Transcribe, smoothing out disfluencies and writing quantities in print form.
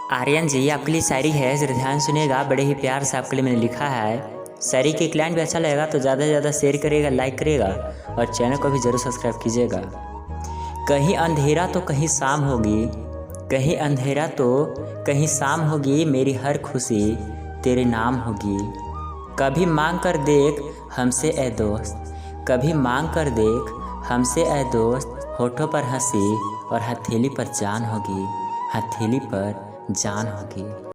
आर्यन जी, आपके लिए शायरी है, ज़रा ध्यान सुनिएगा। बड़े ही प्यार से आपके लिए मैंने लिखा है। शायरी की क्लाइंट भी अच्छा लगेगा तो ज़्यादा से ज़्यादा शेयर करिएगा, लाइक करिएगा और चैनल को भी ज़रूर सब्सक्राइब कीजिएगा। कहीं अंधेरा तो कहीं शाम होगी, कहीं अंधेरा तो कहीं शाम होगी, मेरी हर खुशी तेरे नाम होगी। कभी मांग कर देख हमसे ए दोस्त, कभी मांग कर देख हमसे ए दोस्त, होठों पर हंसी और हथेली पर जान होगी, हथेली पर जान होगी।